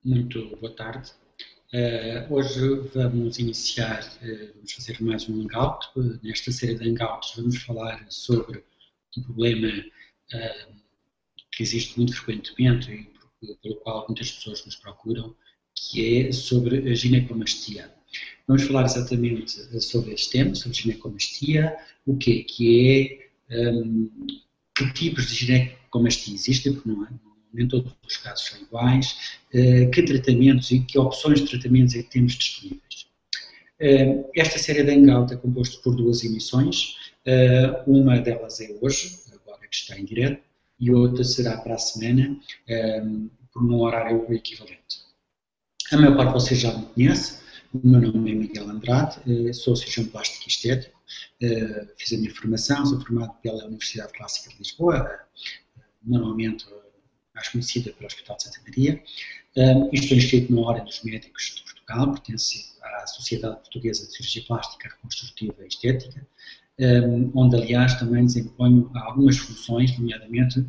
Muito boa tarde. Hoje vamos iniciar, vamos fazer mais um hangout. Nesta série de hangouts vamos falar sobre um problema que existe muito frequentemente e pelo qual muitas pessoas nos procuram, que é sobre a ginecomastia. Vamos falar exatamente sobre este tema, sobre ginecomastia, o que é, que tipos de ginecomastia existem, porque nem todos os casos são iguais, que tratamentos e que opções de tratamentos é que temos disponíveis. Esta série de Hangout é composta por duas emissões, uma delas é hoje, agora que está em direto, e outra será para a semana, por um horário equivalente. A maior parte de vocês já me conhece, o meu nome é Miguel Andrade, sou cirurgião plástico e estético, fiz a minha formação, sou formado pela Universidade Clássica de Lisboa, normalmente mais conhecida pelo Hospital de Santa Maria, e estou inscrito na Ordem dos Médicos de Portugal, pertenço à Sociedade Portuguesa de Cirurgia Plástica, Reconstrutiva e Estética, onde aliás também desempenho algumas funções, nomeadamente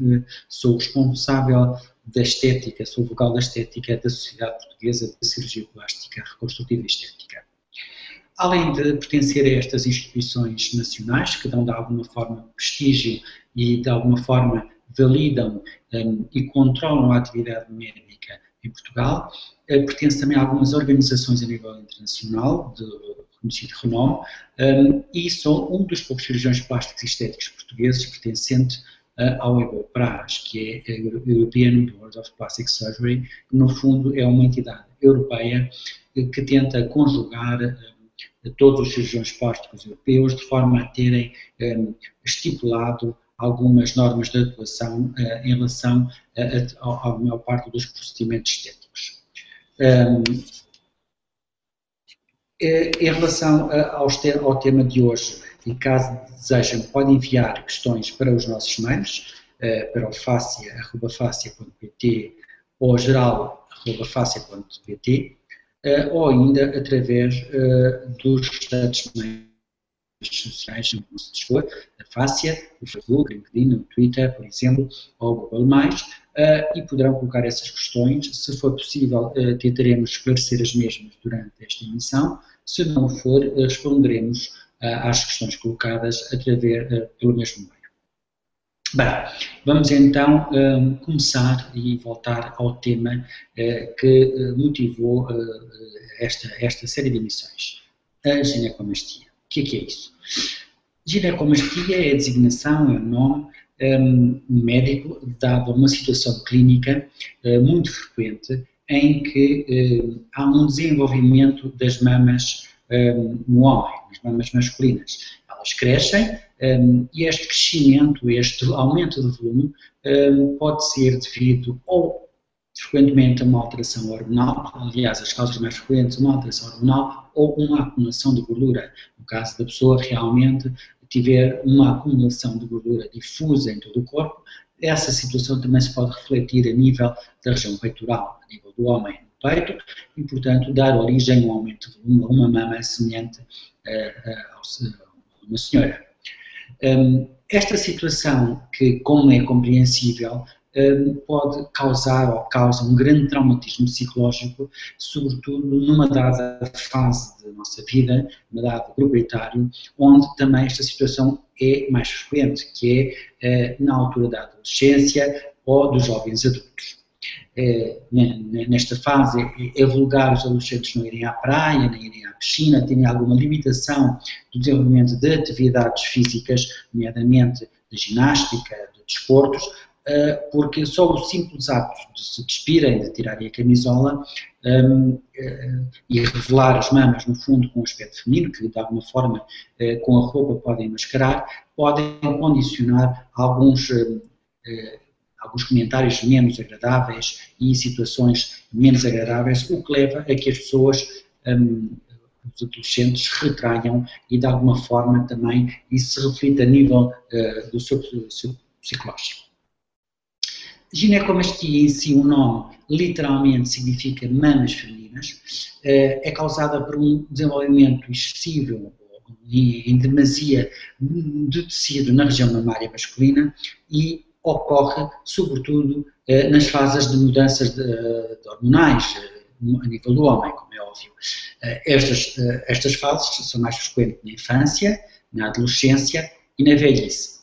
sou responsável da estética, sou vogal da estética da Sociedade Portuguesa de Cirurgia Plástica, Reconstrutiva e Estética. Além de pertencer a estas instituições nacionais, que dão de alguma forma prestígio e de alguma forma validam e controlam a atividade médica em Portugal, pertence também a algumas organizações a nível internacional, de reconhecido renome, e sou um dos poucos cirurgiões plásticos e estéticos portugueses pertencente ao EBOPRAS, que é a European Board of Plastic Surgery, que no fundo é uma entidade europeia que tenta conjugar todos os cirurgiões plásticos europeus de forma a terem estipulado algumas normas de atuação em relação à maior parte dos procedimentos estéticos. Em relação ao tema de hoje, e caso desejem, podem enviar questões para os nossos mails, para o facia@facia.pt ou geral@facia.pt, ou ainda através dos restantes meios sociais, se dispor, a Fácia, o Facebook, o LinkedIn, o Twitter, por exemplo, ou o Google+, e poderão colocar essas questões. Se for possível, tentaremos esclarecer as mesmas durante esta emissão. Se não for, responderemos às questões colocadas pelo mesmo meio. Bem, vamos então começar e voltar ao tema que motivou esta série de emissões, a ginecomastia. O que é isso? Ginecomastia é a designação, é o nome médico dado a uma situação clínica muito frequente em que há um desenvolvimento das mamas no homem, as mamas masculinas. Elas crescem e este crescimento, este aumento de volume pode ser devido ou frequentemente a uma alteração hormonal, aliás, as causas mais frequentes, uma alteração hormonal ou uma acumulação de gordura. No caso da pessoa realmente tiver uma acumulação de gordura difusa em todo o corpo, essa situação também se pode refletir a nível da região peitoral, a nível do homem no peito, e, portanto, dar origem a um aumento de volume, a uma mama semelhante a uma senhora. Esta situação, que, como é compreensível, pode causar ou causa um grande traumatismo psicológico, sobretudo numa dada fase da nossa vida, numa dada grupo etário, onde também esta situação é mais frequente, que é na altura da adolescência ou dos jovens adultos. Nesta fase é vulgar os adolescentes não irem à praia, nem irem à piscina, terem alguma limitação do desenvolvimento de atividades físicas, nomeadamente de ginástica, de desportos, porque só o simples ato de se despirem, de tirarem a camisola e revelar as mamas, no fundo, com o aspecto feminino, que de alguma forma com a roupa podem mascarar, podem condicionar alguns comentários menos agradáveis e situações menos agradáveis, o que leva a que as pessoas, os adolescentes, retraiam e de alguma forma também isso se reflete a nível do seu psicológico. Ginecomastia em si, o nome literalmente significa mamas femininas, é causada por um desenvolvimento excessivo em demasia de tecido na região mamária masculina e ocorre, sobretudo, nas fases de mudanças hormonais, a nível do homem, como é óbvio. Estas fases são mais frequentes na infância, na adolescência e na velhice.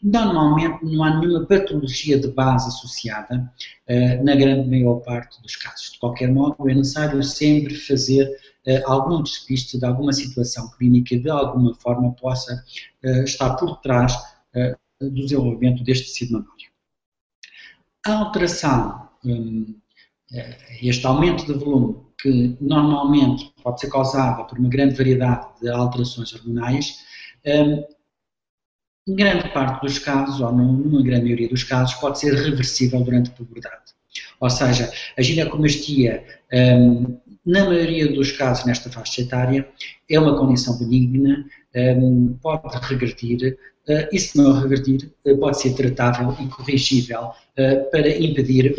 Normalmente não há nenhuma patologia de base associada na grande maior parte dos casos. De qualquer modo, é necessário sempre fazer algum despiste de alguma situação clínica de alguma forma possa estar por trás do desenvolvimento deste tecido mamário. A alteração, este aumento de volume, que normalmente pode ser causado por uma grande variedade de alterações hormonais, em grande parte dos casos, ou numa grande maioria dos casos, pode ser reversível durante a puberdade. Ou seja, a ginecomastia, na maioria dos casos nesta faixa etária, é uma condição benigna, pode regredir, e se não regredir, pode ser tratável e corrigível para impedir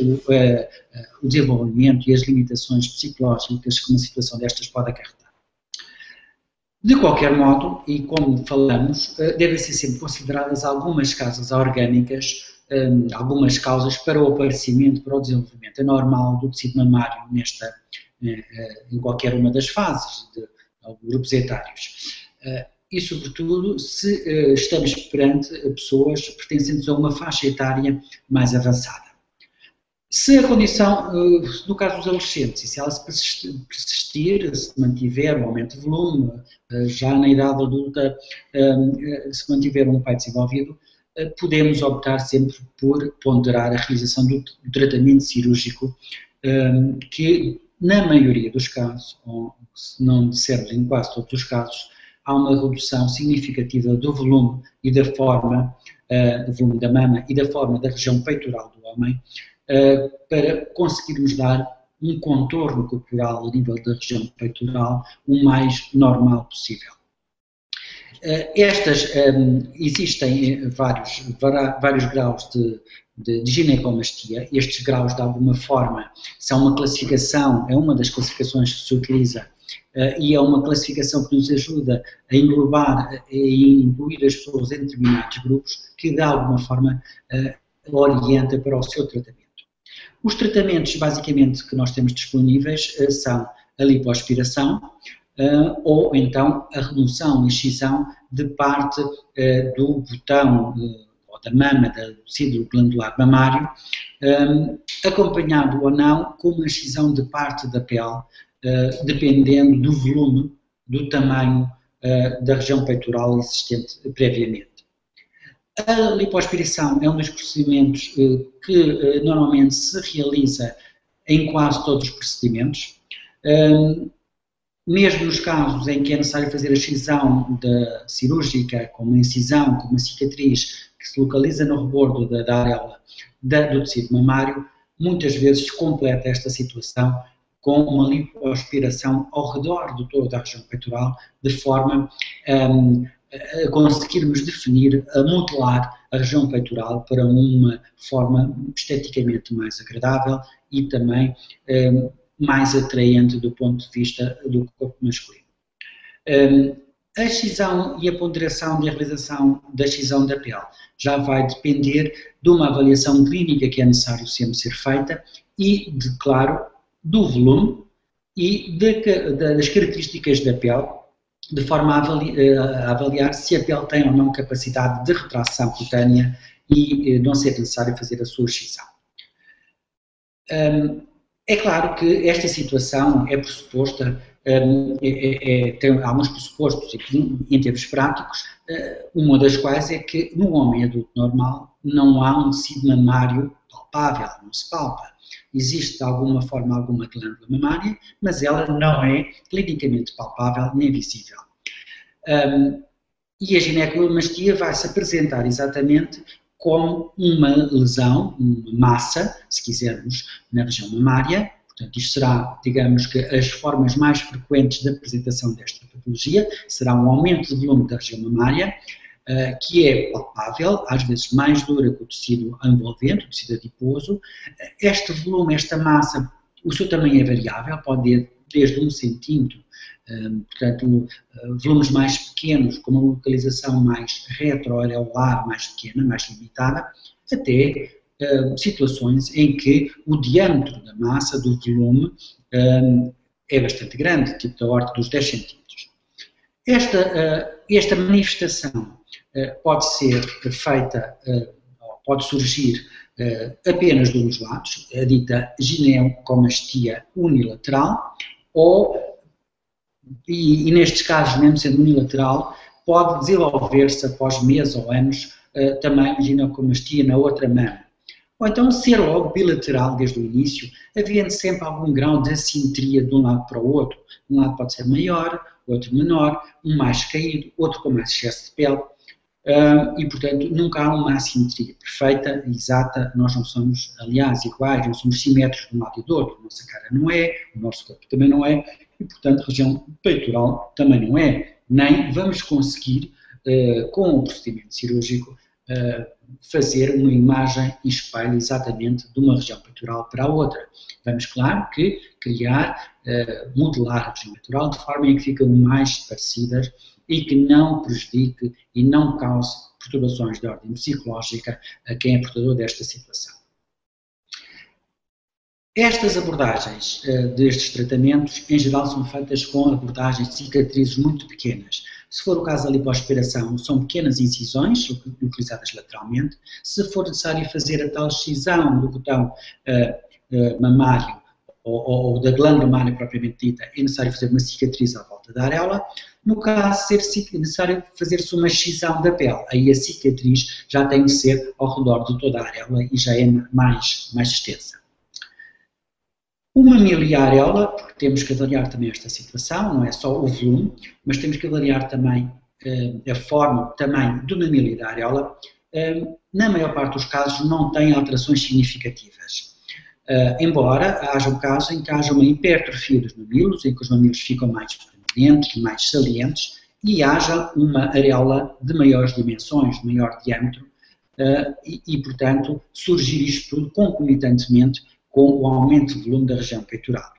o desenvolvimento e as limitações psicológicas que uma situação destas pode acarretar. De qualquer modo, e como falamos, devem ser sempre consideradas algumas causas orgânicas, algumas causas para o aparecimento, para o desenvolvimento anormal do tecido mamário em qualquer uma das fases, de grupos etários. E, sobretudo, se estamos perante pessoas pertencentes a uma faixa etária mais avançada. Se a condição, no caso dos adolescentes, e se ela se persistir, se mantiver um aumento de volume, já na idade adulta, se mantiver um pai desenvolvido, podemos optar sempre por ponderar a realização do tratamento cirúrgico, que na maioria dos casos, ou se não dissermos em quase todos os casos, há uma redução significativa do volume e da forma, do volume da mama e da forma da região peitoral do homem, para conseguirmos dar um contorno corporal a nível da região peitoral o mais normal possível. Existem vários graus de ginecomastia. Estes graus, de alguma forma, são uma classificação, é uma das classificações que se utiliza e é uma classificação que nos ajuda a englobar e incluir as pessoas em determinados grupos que, de alguma forma, orienta para o seu tratamento. Os tratamentos, basicamente, que nós temos disponíveis são a lipoaspiração ou então a remoção e excisão de parte do botão ou da mama, do tecido glandular mamário, acompanhado ou não com uma excisão de parte da pele, dependendo do volume, do tamanho da região peitoral existente previamente. A lipoaspiração é um dos procedimentos que normalmente se realiza em quase todos os procedimentos, mesmo nos casos em que é necessário fazer a excisão cirúrgica, com uma incisão, com uma cicatriz que se localiza no rebordo da areola do tecido mamário, muitas vezes se completa esta situação com uma lipoaspiração ao redor de toda a região peitoral, de forma a conseguirmos definir, a modelar a região peitoral para uma forma esteticamente mais agradável e também mais atraente do ponto de vista do corpo masculino. A excisão e a ponderação e a realização da excisão da pele já vai depender de uma avaliação clínica que é necessário sempre ser feita e, claro, do volume e das características da pele, de forma a avaliar se a pele tem ou não capacidade de retração cutânea e não ser necessário fazer a sua excisão. É claro que esta situação é pressuposta, tem alguns pressupostos em termos práticos, uma das quais é que no homem adulto normal não há um tecido mamário palpável, não se palpa. Existe de alguma forma alguma glândula mamária, mas ela não é clinicamente palpável nem visível. E a ginecomastia vai se apresentar exatamente como uma lesão, uma massa, se quisermos, na região mamária. Portanto, isto será, digamos que, as formas mais frequentes de apresentação desta patologia, será um aumento de volume da região mamária, que é palpável, às vezes mais dura que o tecido envolvente, o tecido adiposo. Este volume, esta massa, o seu tamanho é variável, pode ir desde 1 centímetro, portanto, volumes mais pequenos, com uma localização mais retroareolar, mais pequena, mais limitada, até situações em que o diâmetro da massa, do volume, é bastante grande, tipo da ordem dos 10 centímetros. Esta manifestação pode ser feita, pode surgir apenas de um dos lados, a dita ginecomastia unilateral, e nestes casos, mesmo sendo unilateral, pode desenvolver-se após meses ou anos também ginecomastia na outra mão. Ou então ser logo bilateral desde o início, havendo sempre algum grau de assimetria de um lado para o outro. Um lado pode ser maior, outro menor, um mais caído, outro com mais excesso de pele. E, portanto, nunca há uma assimetria perfeita, exata. Nós não somos, aliás, iguais, não somos simétricos de um lado e do outro. A nossa cara não é, o nosso corpo também não é, e, portanto, a região peitoral também não é. Nem vamos conseguir, com o procedimento cirúrgico, fazer uma imagem em espelho exatamente de uma região peitoral para a outra. Vamos, claro, que criar, modelar a região peitoral de forma em que ficam mais parecidas e que não prejudique e não cause perturbações de ordem psicológica a quem é portador desta situação. Estas abordagens destes tratamentos, em geral, são feitas com abordagens de cicatrizes muito pequenas. Se for o caso da lipoaspiração, são pequenas incisões, localizadas lateralmente. Se for necessário fazer a tal excisão do botão mamário ou da glândula mamária propriamente dita, é necessário fazer uma cicatriz à volta da areola. No caso de ser necessário fazer-se uma excisão da pele, aí a cicatriz já tem de ser ao redor de toda a areola e já é mais extensa. O mamilo e a areola, porque temos que avaliar também esta situação, não é só o volume, mas temos que avaliar também a forma, o tamanho do mamilo e da areola. Na maior parte dos casos não tem alterações significativas. Embora haja um caso em que haja uma hipertrofia dos mamilos, em que os mamilos ficam mais prominentes, mais salientes, e haja uma areola de maiores dimensões, de maior diâmetro, portanto, surgir isto tudo concomitantemente com o aumento de volume da região peitoral.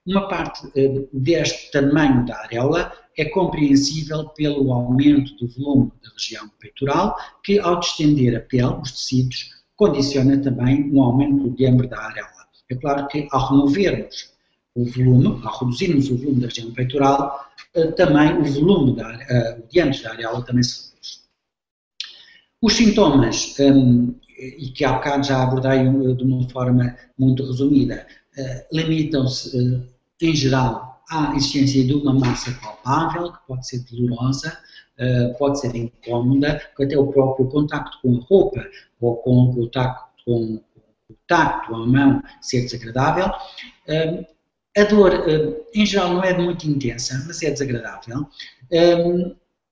Uma parte deste tamanho da areola é compreensível pelo aumento do volume da região peitoral, que ao distender a pele, os tecidos, condiciona também um aumento do diâmetro da areola. É claro que ao removermos o volume, ao reduzirmos o volume da região peitoral, também o diâmetro da areola também se reduz. Os sintomas, e que há bocado já abordei de uma forma muito resumida, limitam-se, em geral, à existência de uma massa palpável, que pode ser dolorosa, pode ser incómoda, que até o próprio contacto com a roupa ou com o tacto à mão ser desagradável. A dor, em geral, não é muito intensa, mas é desagradável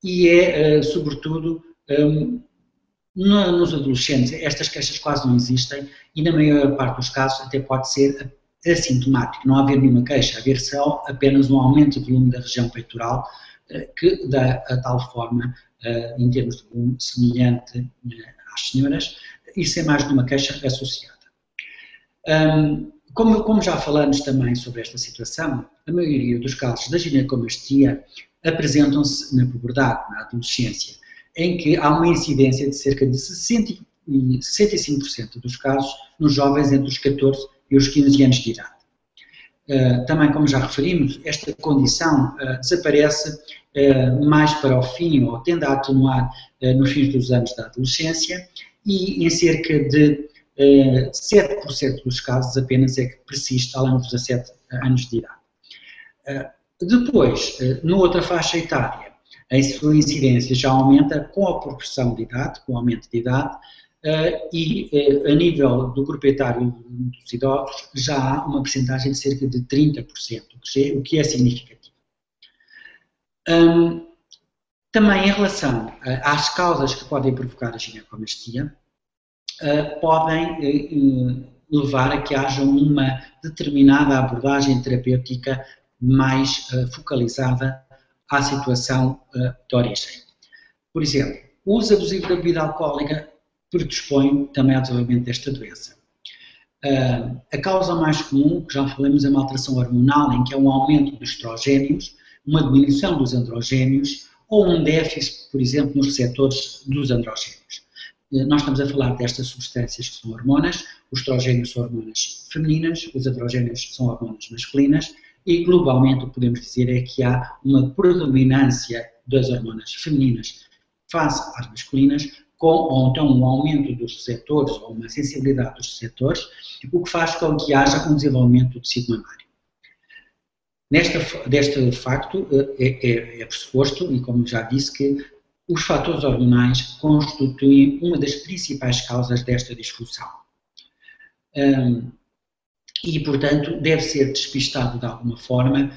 e é, sobretudo, nos adolescentes, estas queixas quase não existem e na maior parte dos casos até pode ser assintomático, não haver nenhuma queixa, haver só apenas um aumento de volume da região peitoral que dá a tal forma, em termos de volume, semelhante às senhoras e sem mais nenhuma queixa associada. Como já falamos também sobre esta situação, a maioria dos casos da ginecomastia apresentam-se na puberdade, na adolescência, em que há uma incidência de cerca de 65% dos casos nos jovens entre os 14 e os 15 anos de idade. Também, como já referimos, esta condição desaparece mais para o fim, ou tende a atenuar nos fins dos anos da adolescência, e em cerca de 7% dos casos apenas é que persiste além dos 17 anos de idade. Depois, noutra faixa etária, a sua incidência já aumenta com a progressão de idade, com o aumento de idade, e a nível do grupo etário dos idosos já há uma percentagem de cerca de 30%, o que é significativo. Também em relação às causas que podem provocar a ginecomastia, podem levar a que haja uma determinada abordagem terapêutica mais focalizada à situação de origem. Por exemplo, o uso abusivo da bebida alcoólica predispõe também ao desenvolvimento desta doença. A causa mais comum, que já falamos, é uma alteração hormonal, em que há um aumento dos estrogénios, uma diminuição dos androgénios ou um déficit, por exemplo, nos receptores dos androgénios. nós estamos a falar destas substâncias que são hormonas, os estrogénios são hormonas femininas, os androgénios são hormonas masculinas, e globalmente o que podemos dizer é que há uma predominância das hormonas femininas face às masculinas, ou então um aumento dos receptores, ou uma sensibilidade dos receptores, o que faz com que haja um desenvolvimento do tecido mamário. Deste facto, é pressuposto, e como já disse, que os fatores hormonais constituem uma das principais causas desta disfunção. E, portanto, deve ser despistado de alguma forma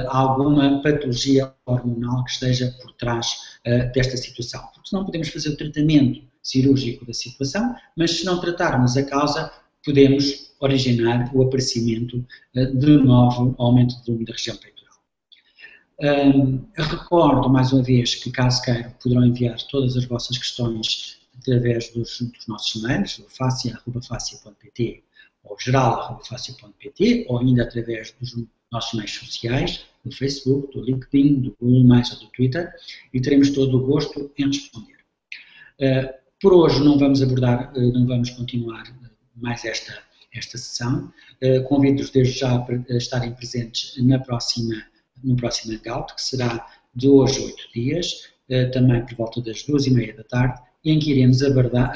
alguma patologia hormonal que esteja por trás desta situação. Porque senão podemos fazer o tratamento cirúrgico da situação, mas se não tratarmos a causa, podemos originar o aparecimento de novo aumento de volume da região peitoral. Recordo mais uma vez que, caso queiram, poderão enviar todas as vossas questões através dos nossos e-mails, facia@facia.pt ou geral@facia.pt, ou ainda através dos nossos meios sociais, do Facebook, do LinkedIn, do Google+, ou do Twitter, e teremos todo o gosto em responder. Por hoje não vamos abordar, não vamos continuar mais esta sessão. Convido-os desde já para estarem presentes no próximo Hangout, que será de hoje a 8 dias, também por volta das 2h30 da tarde, em que iremos abordar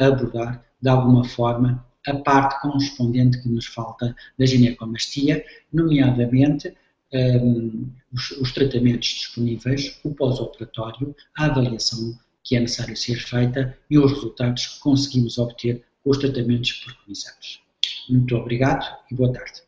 de alguma forma a parte correspondente que nos falta da ginecomastia, nomeadamente os tratamentos disponíveis, o pós-operatório, a avaliação que é necessário ser feita e os resultados que conseguimos obter com os tratamentos que preconizamos. Muito obrigado e boa tarde.